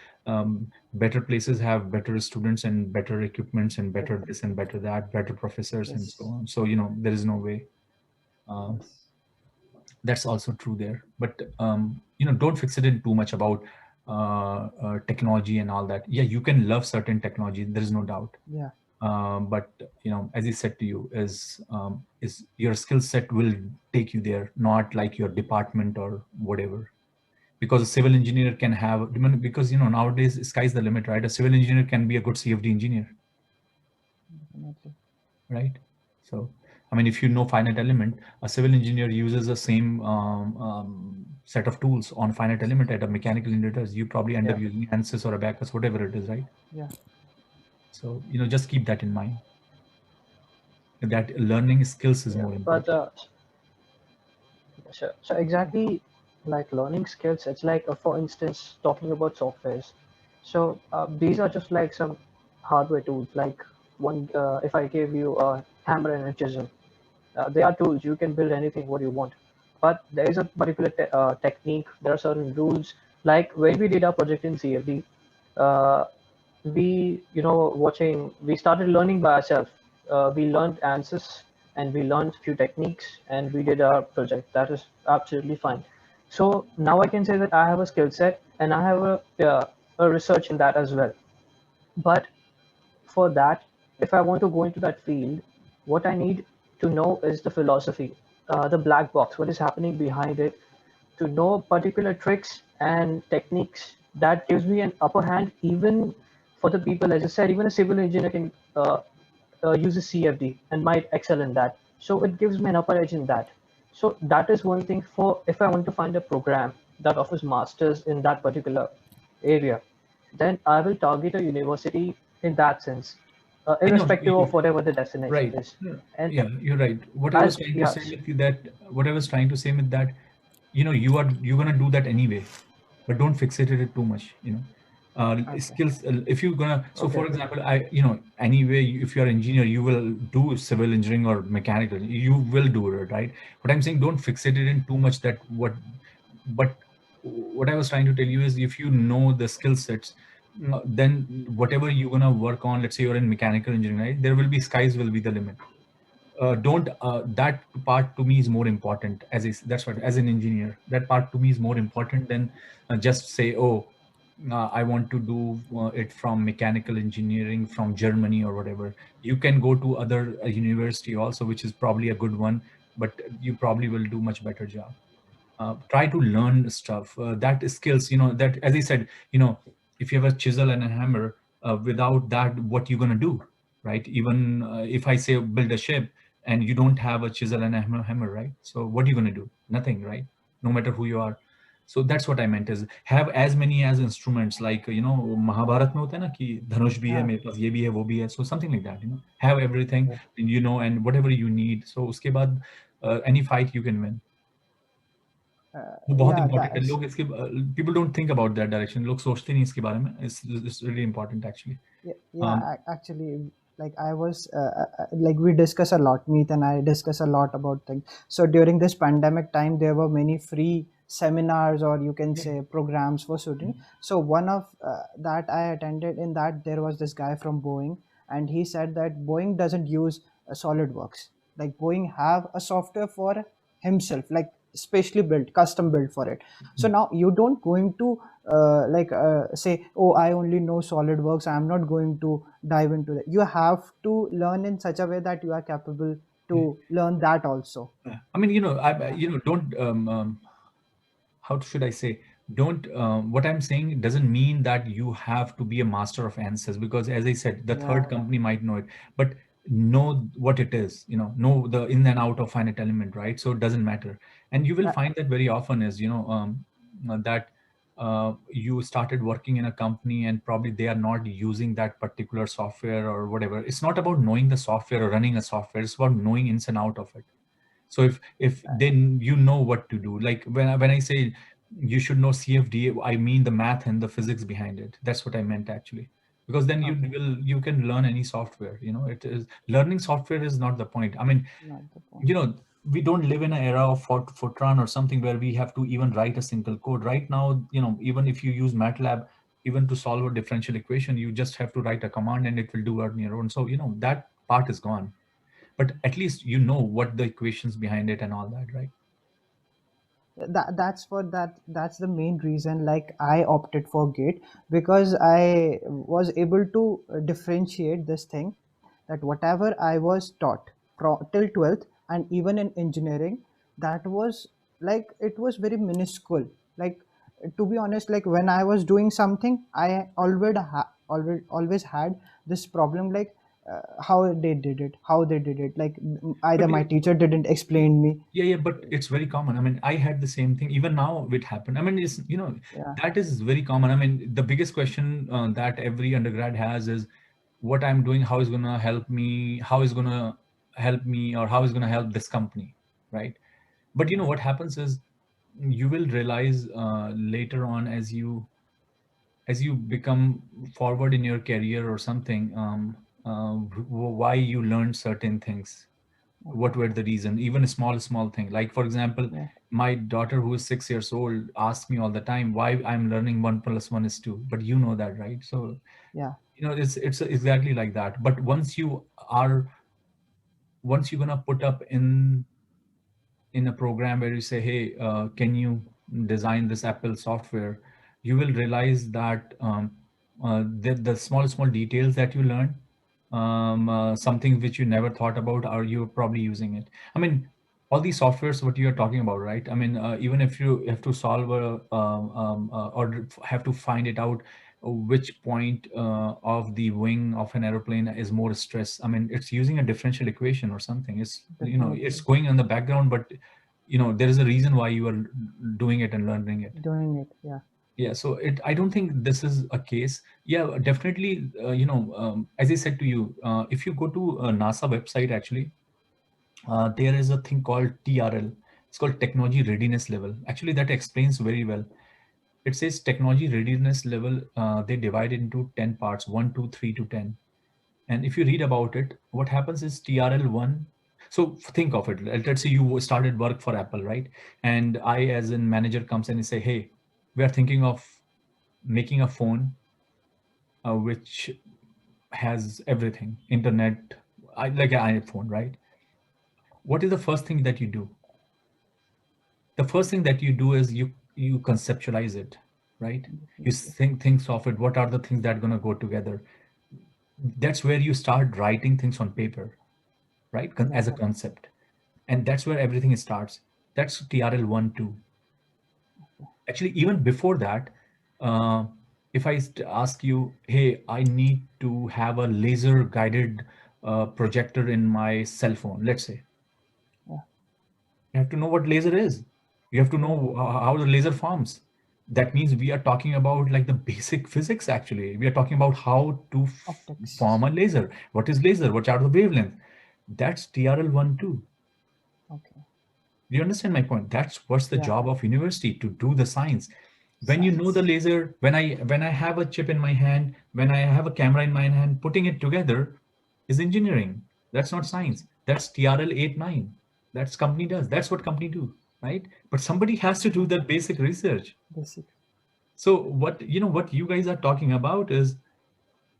Better places have better students and better equipments and better this and better that, better professors and so Yes. on. So there is no way. um, Yes. that's also true there. But don't fixate in too much about technology and all that. Yeah, you can love certain technology, there is no doubt. Yeah. But as I said to you, is your skill set will take you there, not like your department or whatever. Because a civil engineer can have, because nowadays sky's the limit, right? A civil engineer can be a good CFD engineer, Definitely. right? So I mean, if you know finite element, a civil engineer uses the same set of tools on finite element at a mechanical engineer does. You probably end yeah. up using ANSYS or Abacus, whatever it is, right? Yeah. So just keep that in mind. that learning skills is Yeah, more but important. so exactly like learning skills, it's like, for instance, talking about softwares. So these are just like some hardware tools. Like if I gave you a hammer and a chisel, they are tools. You can build anything what you want. But there is a particular technique. There are certain rules. Like when we did our project in CFD, uh, we started learning by ourselves. We learned answers and we learned few techniques and we did our project. That is absolutely fine. So now I can say that I have a skill set and I have a research in that as well. But for that, if I want to go into that field, what I need to know is the philosophy, the black box, what is happening behind it, to know particular tricks and techniques that gives me an upper hand even for the people, as I said, even a civil engineer can use a CFD and might excel in that. So it gives me an upper edge in that. So that is one thing for if I want to find a program that offers masters in that particular area, then I will target a university in that sense, I know. irrespective of whatever the destination Right. is. Yeah, And yeah, you're right. What I was as trying to say yes, with you that what I was trying to say with that, you're gonna do that anyway, but don't fixate it too much. Okay. Skills. If you're gonna, so okay, for example, anyway, if you're an engineer, you will do civil engineering or mechanical. You will do it, right? But I'm saying don't fixate it in too much. But what I was trying to tell you is if you know the skill sets, then whatever you're gonna work on, let's say you're in mechanical engineering, right? There will be skies will be the limit. Don't That part to me is more important that's what, as an engineer, that part to me is more important than just say, oh, I want to do it from mechanical engineering from Germany or whatever. You can go to other university also, which is probably a good one, but you probably will do much better job. Try to learn stuff, that skills, that, as I said, if you have a chisel and a hammer, without that, what you going to do, right? Even if I say build a ship and you don't have a chisel and a hammer, right? So what are you going to do? Nothing, right? No matter who you are. So that's what I meant is have as many as instruments, like Mahabharat में होता है ना कि धनुष भी है Yeah. मेरे पास, ये भी है वो भी है, so something like that, have everything, and whatever you need, so उसके बाद any fight you can win. वो बहुत Yeah, इंपॉर्टेंट है, that's लोग इसके people don't think about that direction, लोग सोचते नहीं इसके बारे में, it's really important actually. yeah, yeah. Actually, like I was like we discuss a lot. Meet and I discuss a lot about things. So during this pandemic time, there were many free seminars or you can Yeah, say programs for students. So one of that I attended. In that there was this guy from Boeing, and he said that Boeing doesn't use SolidWorks. Like Boeing have a software for himself, like specially built, custom built for it. So now you don't going to say, oh, I only know SolidWorks, I'm not going to dive into that. You have to learn in such a way that you are capable yeah. to learn that also. I mean, Yeah. don't how should I say? Don't What I'm saying doesn't mean that you have to be a master of answers, because, as I said, the third Yeah. company might know it, but know what it is. Know the in and out of finite element, right? So it doesn't matter, and you will Uh, find that very often is that you started working in a company and probably they are not using that particular software or whatever. It's not about knowing the software or running a software. It's about knowing ins and out of it. So if then you know what to do. Like when I say you should know CFD, I mean the math and the physics behind it. That's what I meant actually. Because then okay. you can learn any software. It is learning software is not the point. I mean, Not the point. you know, we don't live in an era of Fortran or something where we have to even write a single code. Right now, even if you use MATLAB, even to solve a differential equation, you just have to write a command and it will do it on your own. So, that part is gone, but at least you know what the equations behind it and all that, right? That's the main reason like I opted for Gate, because I was able to differentiate this thing, that whatever I was taught from till 12th and even in engineering, that was like it was very minuscule. Like to be honest, like when I was doing something, I always had this problem, like how they did it, like either But my teacher didn't explain me. yeah, yeah, but it's very common. I mean, I had the same thing. Even now, it happened. I mean, Yeah. that is very common. I mean, the biggest question that every undergrad has is what I'm doing, how is gonna help me, how is gonna help me, or how is going to help this company, right? But you know what happens is, you will realize later on, as you become forward in your career or something, why you learned certain things, what were the reason, even a small thing. Like for example, yeah, my daughter who is 6 years old asks me all the time why I'm learning 1 + 1 is 2, but you know that, right? So yeah, it's exactly like that. But once you're gonna put up in a program where you say, hey, can you design this Apple software, you will realize that the small details that you learn, something which you never thought about, or you're probably using it. I mean, all these softwares what you're talking about, right? I mean, even if you have to solve or have to find it out, which point of the wing of an aeroplane is more stress. I mean, it's using a differential equation or something. It's, it's definitely going in the background, but there is a reason why you are doing it and learning it. doing it. Yeah, Yeah, so I don't think this is a case. Yeah, definitely. As I said to you, if you go to a NASA website, actually, there is a thing called TRL. It's called Technology Readiness Level. Actually, that explains very well. It says technology readiness level. They divide it into 10 parts: 1, 2, 3 to 10. And if you read about it, what happens is TRL1. So think of it. Let's say you started work for Apple, right? And I, as a manager, comes and say, hey, we are thinking of making a phone which has everything, internet, like an iPhone, right? What is the first thing that you do? The first thing that you do is you conceptualize it, right? You definitely. think of it. What are the things that are going to go together? That's where you start writing things on paper, right? Yeah, As a concept. And that's where everything starts. That's TRL1 2. Actually, even before that, uh, if I ask you, hey, I need to have a laser guided projector in my cell phone, let's say, yeah, you have to know what laser is. You have to yeah. know how the laser forms. That means we are talking about like the basic physics. Actually, we are talking about how to Optics. form a laser. What is laser? What are the wavelength? That's TRL1 2. Okay. Do you understand my point? That's what's the Yeah, job of university, to do the science. When you know the science. laser, when I have a chip in my hand, when I have a camera in my hand, putting it together is engineering. That's not science. That's TRL 8 9. That's company does. That's what company do, right? But somebody has to do Yeah, that basic research. basic. So what you guys are talking about is,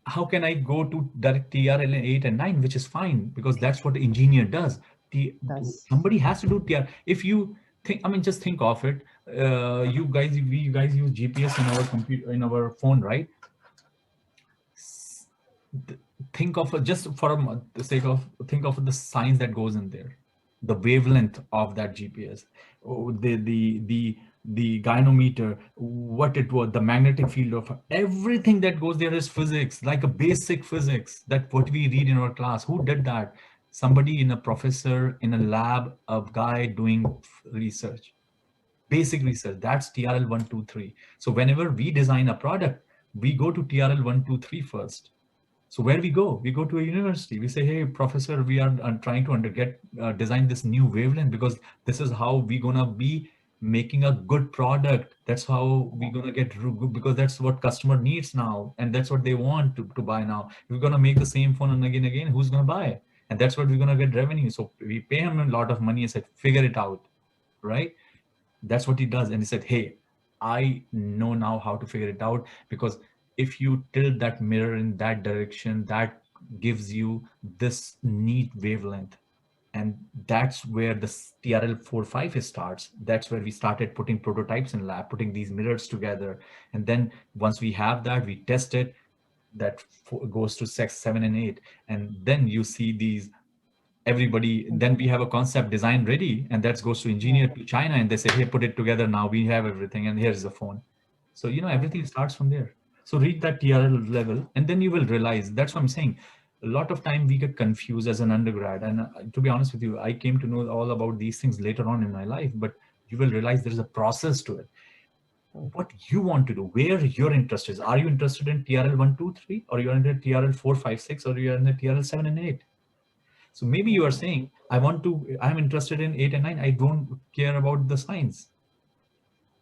how can I go to direct TRL 8 and 9, which is fine because that's what the engineer does. T, That's somebody has to do TR. If you think, I mean, just think of it. You guys use GPS in our computer, in our phone, right? th- think of just for the sake of, think of the science that goes in there, the wavelength of that GPS, the gynometer, what it was, the magnetic field of everything that goes there is physics, like a basic physics that what we read in our class. Who did that? Somebody, in a professor in a lab, a guy doing research, basic research. That's TRL 1 2 3. So whenever we design a product, we go to TRL 1 2 3 first. So where we go? We go to a university. We say, "Hey, professor, we are trying to design this new wavelength because this is how we're gonna be making a good product. That's how yeah, we're gonna get good because that's what customer needs now, and that's what they want to buy now. We're gonna make the same phone and again. Who's gonna buy? And that's what we're gonna get revenue. So we pay him a lot of money and said, figure it out, right? That's what he does. And he said, hey, I know now how to figure it out, because if you tilt that mirror in that direction, that gives you this neat wavelength. And that's where the TRL 4 5 starts. That's where we started putting prototypes in lab, putting these mirrors together. And then once we have that, we test it. That goes to 6 7 and 8. And then you see these, everybody, then we engineer. have a concept design ready, and that goes to Yeah, engineer to China, and they say, hey, put it together, now we have everything, and here's the phone. So yeah, everything starts from there. So reach that TRL level, and then you will realize. That's what I'm saying. A lot of time we get confused as an undergrad, and to be honest with you, I came to know all about these things later on in my life. But you will realize there is a process to it. right. What you want to do, where your interest is. Are you interested in TRL 1 2 3, or you're in the TRL 4 5 6, or you're in the TRL 7 and 8? So maybe you yeah, are saying, I'm interested in 8 and 9. I don't care about the science,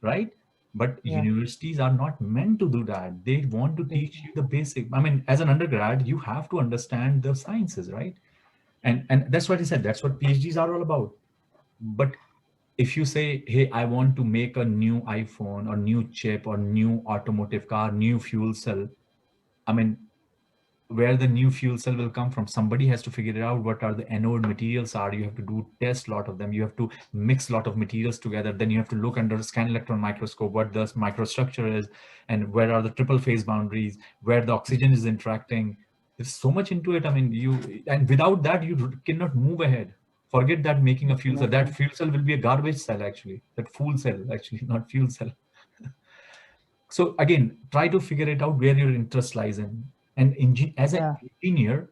right? But yeah, universities are not meant to do that. They want to they, teach you the basic. I mean, as an undergrad, you have to understand the sciences, right? And that's what I said. That's what PhDs are all about. But if you say, hey, I want to make a new iPhone or new chip or new automotive car, new fuel cell, I mean, where the new fuel cell will come from, somebody has to figure it out. What are the anode materials are, you have to do test lot of them, you have to mix a lot of materials together, then you have to look under scan electron microscope what the microstructure is, and where are the triple phase boundaries, where the oxygen is interacting. There's so much into it. I mean, and without that you cannot move ahead. Forget that making a fuel cell. That definitely. fuel cell will be a garbage cell, actually. That fuel cell, actually, not fuel cell. So again, try to figure it out where your interest lies in. And as an Yeah, engineer,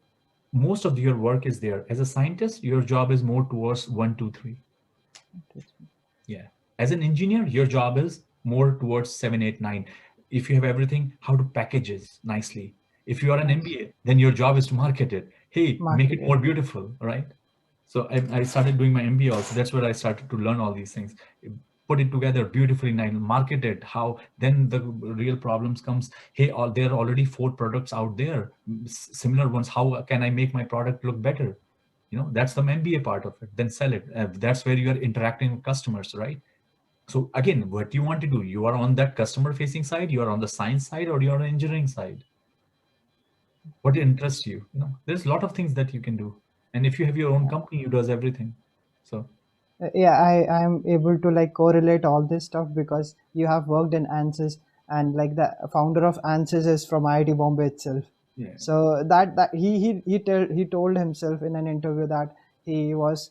most of your work is there. As a scientist, your job is more towards one, two, three. Yeah. As an engineer, your job is more towards seven, eight, nine. If you have everything, how to package it nicely. If you are an nice. MBA, then your job is to market it. Hey, make it Market more it. beautiful, right? So I started doing my MBA also. That's where I started to learn all these things. Put it together beautifully, now market it. How then the real problems comes? Hey, there are already four products out there, similar ones. How can I make my product look better? That's the MBA part of it. Then sell it. That's where you are interacting with customers, right? So again, what you want to do? You are on that customer facing side. You are on the science side, or you are on the engineering side. What interests you? There's a lot of things that you can do. And if you have your own company, you does everything. So Yeah, I am able to like correlate all this stuff because you have worked in ANSYS, and like the founder of ANSYS is from IIT Bombay itself. yeah. So that he told himself in an interview that he was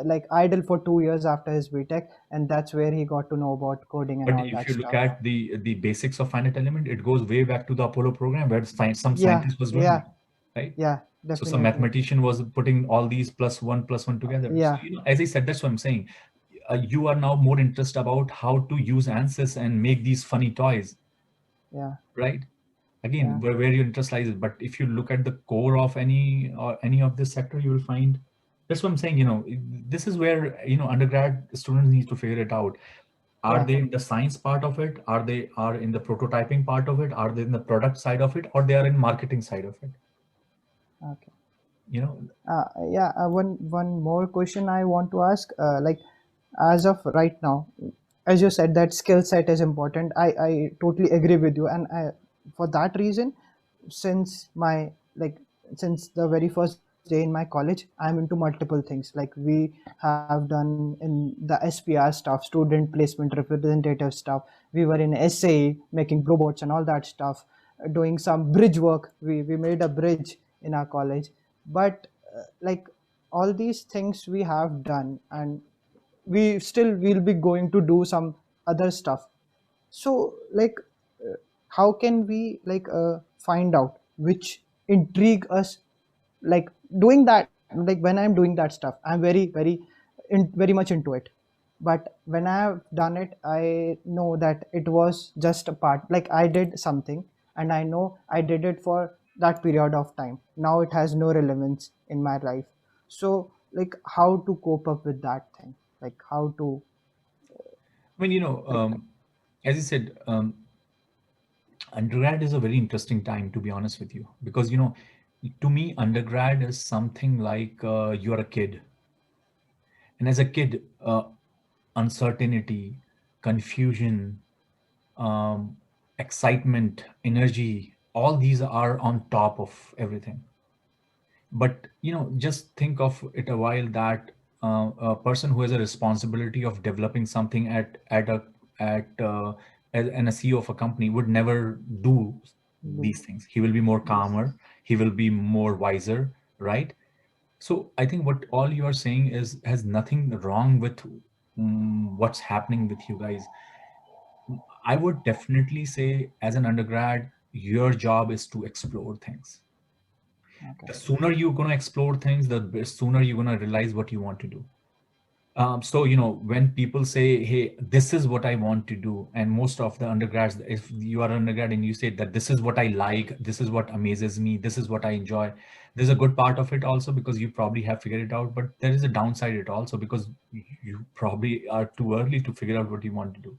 like idle for 2 years after his BTech, and that's where he got to know about coding and But all if that you look stuff. at the basics of finite element, it goes way back to the Apollo program where some Yeah, scientist was doing yeah, it, right? yeah, So some definitely. mathematician was putting all these plus one together. So Yeah, as I said, that's what I'm saying. You are now more interested about how to use ANSYS and make these funny toys, yeah, right? yeah, Again, where your interest lies. But if you look at the core of any of this sector, you will find that's what I'm saying. This is where undergrad students need to figure it out. Are yeah. they in the science part of it? Are they are in the prototyping part of it? Are they in the product side of it, or they are in marketing side of it? Okay. You know, Yeah, one more question I want to ask. Like, as of right now, as you said, that skill set is important. I totally agree with you, and for that reason, since my like since the very first day in my college, I'm into multiple things. Like we have done in the SPR stuff, student placement representative stuff. We were in SAE making robots and all that stuff, doing some bridge work. We made a bridge in our college, but like all these things we have done, and we still will be going to do some other stuff. So like how can we like find out which intrigue us, like doing that, like when I'm doing that stuff, I'm very much into it. But when I've done it, I know that it was just a part, like I did something, and I know I did it for that period of time. Now it has no relevance in my life. So like how to cope up with that thing, like how to I mean, like as I said, undergrad is a very interesting time, to be honest with you, because to me, undergrad is something like you are a kid, and as a kid, uncertainty, confusion, um, excitement, energy, all these are on top of everything. But just think of it a while that a person who has a responsibility of developing something and a CEO of a company would never do do these things. He will be more this. calmer, he will be more wiser, right? So I think what all you are saying is has nothing wrong with what's happening with you guys. I would definitely say, as an undergrad, your job is to explore things. Okay. The sooner you're going to explore things, the sooner you're going to realize what you want to do. So, when people say, hey, this is what I want to do, and most of the undergrads, if you are an undergrad and you say that this is what I like, this is what amazes me, this is what I enjoy, there's a good part of it also because you probably have figured it out, but there is a downside it also because you probably are too early to figure out what you want to do.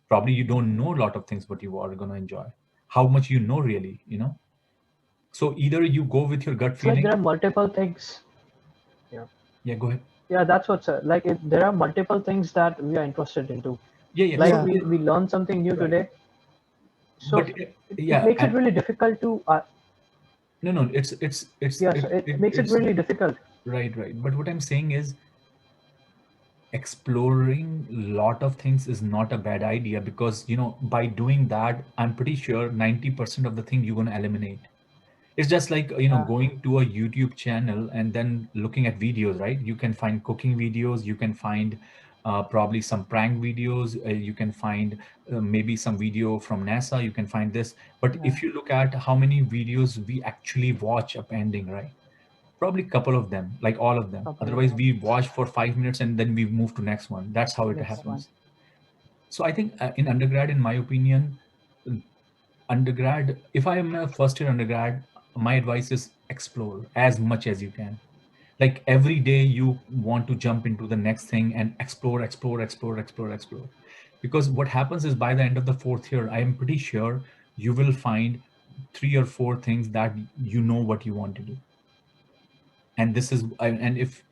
Probably you don't know a lot of things what you are going to enjoy, how much you know really. So either you go with your gut It's like feeling. there are multiple things. Yeah, Yeah, go ahead. yeah, that's what's like. There are multiple things that we are interested into. Yeah, yeah. Like So, Yeah, we learn something new right. today, so But it yeah, makes it and really difficult to. no, it's Yeah, so it, it it makes it it's really difficult. right, right. But what I'm saying is exploring a lot of things is not a bad idea because by doing that, I'm pretty sure 90% of the thing you're going to eliminate. It's just like Yeah, going to a YouTube channel and then looking at videos, right? You can find cooking videos, you can find probably some prank videos, you can find maybe some video from NASA, you can find this. But yeah, if you look at how many videos we actually watch up ending, right? Probably couple of them, like all of them. couple of Otherwise, them. we watch for 5 minutes and then we move to next one. That's how it Next one. happens. So I think in undergrad, in my opinion, undergrad, if I am a first year undergrad, my advice is explore as much as you can. Like every day you want to jump into the next thing and explore, explore, explore, explore, explore. Because what happens is by the end of the fourth year, I am pretty sure you will find three or four things that you know what you want to do. And this is and if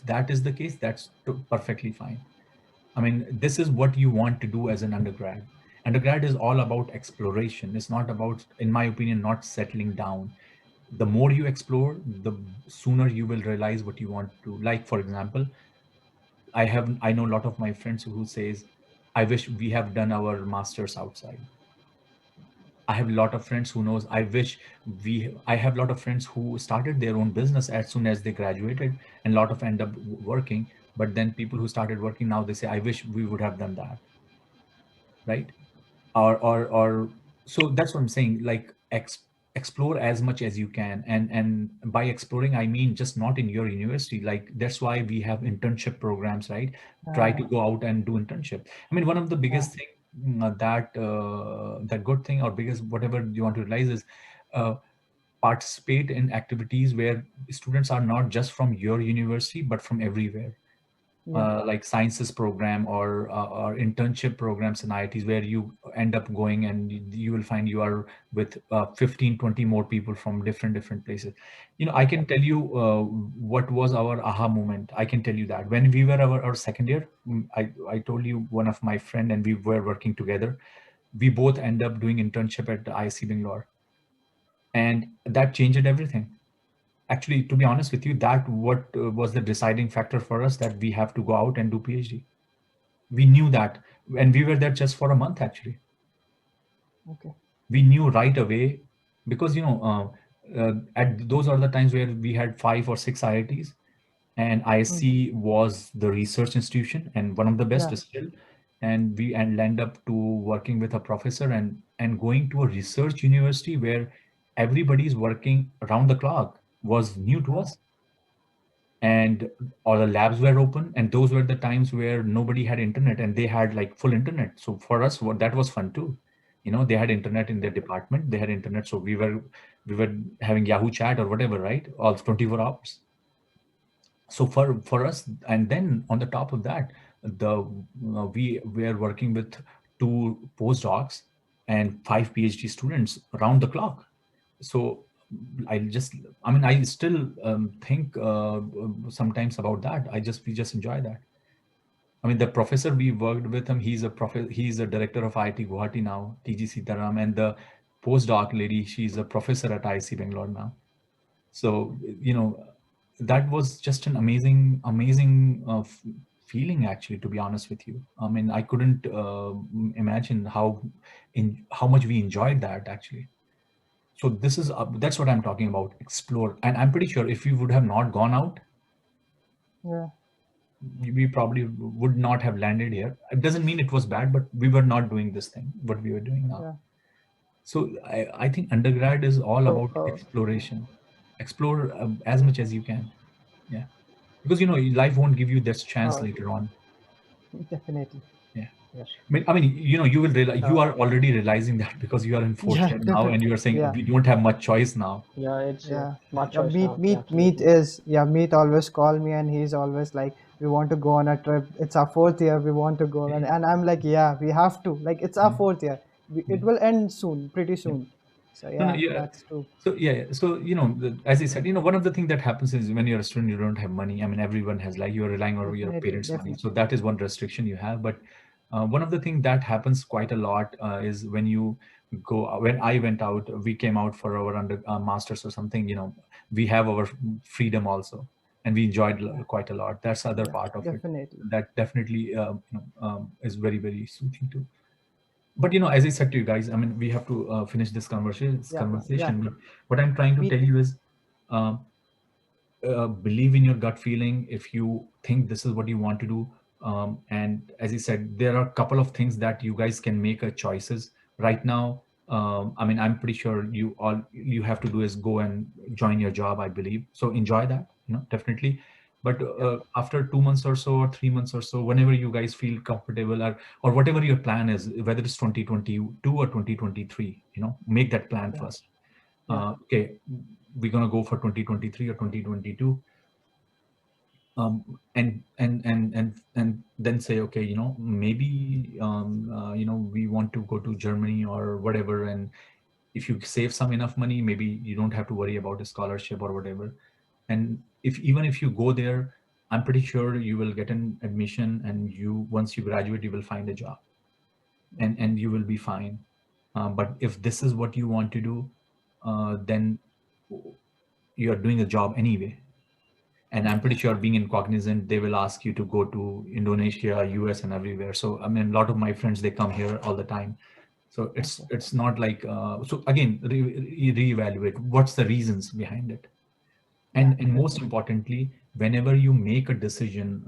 that is the case, that's perfectly fine. I mean, this is what you want to do as an undergrad. Undergrad is all about exploration. It's not about, in my opinion, not settling down. The more you explore, the sooner you will realize what you want to. Like, for example, I know a lot of my friends who says, I wish we have done our masters outside. I have a lot of friends who knows, I have a lot of friends who started their own business as soon as they graduated, and a lot of end up working. But then people who started working now, they say, I wish we would have done that, right? Or so that's what I'm saying. Like explore as much as you can, and by exploring I mean just not in your university. Like that's why we have internship programs, right? Try to Yeah, go out and do internship. I mean, one of the yeah, biggest thing that good thing or biggest whatever you want to realize is uh, participate in activities where students are not just from your university but from everywhere, yeah, like sciences program or internship programs in IITs where you end up going and you will find you are with 15, 20 more people from different places. I can tell you what was our aha moment. I can tell you that when we were our second year, I told you one of my friend and we were working together. We both end up doing internship at the IC Bangalore, and that changed everything. Actually, to be honest with you, that what was the deciding factor for us that we have to go out and do PhD. We knew that, and we were there just for a month. Actually, okay. we knew right away because at those are the times where we had 5 or 6 IITs, and Mm. ISC was the research institution and one of the best Yeah, still. And we and end up to working with a professor and going to a research university where everybody is working around the clock was new to yeah, us. And all the labs were open, and those were the times where nobody had internet and they had like full internet. So for us, that was fun too. They had internet in their department, they had internet, so we were having Yahoo chat or whatever, right? All 24 hours. So for us, and then on the top of that, we were working with 2 postdocs and 5 PhD students around the clock. So I just, I mean, I still think sometimes about that. We just enjoy that. I mean, the professor we worked with him, he's a director of IIT Guwahati now, TG Sitaram, and the postdoc lady, she's a professor at IC Bangalore now. So that was just an amazing feeling, actually, to be honest with you. I mean, I couldn't imagine how much we enjoyed that, actually. So that's what I'm talking about. Explore, and I'm pretty sure if we would have not gone out, yeah, we probably would not have landed here. It doesn't mean it was bad, but we were not doing this thing what we were doing now. yeah. So I think undergrad is all so about exploration. Explore as much as you can. Yeah. because life won't give you this chance Uh, later on. Definitely. Yeah. yes. I mean, you will realize, you are Uh, already realizing that because you are in fourth Yeah, year now, and definitely. you are saying Yeah. we don't have much choice now. yeah, it's Yeah. my Yeah, choice meet now. Yeah, meet meet absolutely. is yeah, meet always call me and he's always like, we want to go on a trip. It's our fourth year, we want to go. And I'm like, yeah, we have to. Like, it's our Yeah. fourth year. Yeah. It will end soon, pretty Yeah. soon. So No, no, yeah, yeah. that's true. So yeah, yeah. So as I Yeah. said, one of the things that happens is when you're a student, you don't have money. I mean, everyone has, like, you're relying on your Definitely, parents' money. So definitely. that is one restriction you have. But one of the things that happens quite a lot is when you go. When I went out, we came out for our masters or something. We have our freedom also, and we enjoyed Yeah. quite a lot. That's the other Yeah. part of it Definitely. that definitely is very, very soothing too. But as I said to you guys, I mean, we have to finish this conversation. Yeah. Yeah. But what I'm trying to Me. tell you is, um, believe in your gut feeling. If you think this is what you want to do, and as I said, there are a couple of things that you guys can make a choices right now. I mean, I'm pretty sure all you have to do is go and join your job, I believe. So enjoy that, definitely. But Yep. after 2 months or so, or 3 months or so, whenever you guys feel comfortable, or whatever your plan is, whether it's 2022 or 2023, make that plan Yeah. first. Yeah. Okay, we're gonna go for 2023 or 2022, and then say, okay, maybe we want to go to Germany or whatever. And if you save some enough money, maybe you don't have to worry about a scholarship or whatever. And if you go there, I'm pretty sure you will get an admission, and once you graduate, you will find a job, and you will be fine. But if this is what you want to do, then you are doing a job anyway. And I'm pretty sure, being in Cognizant, they will ask you to go to Indonesia, US, and everywhere. So I mean, a lot of my friends, they come here all the time. So it's Okay. it's not like, so again, reevaluate what's the reasons behind it. Yeah. And most Definitely. importantly, whenever you make a decision,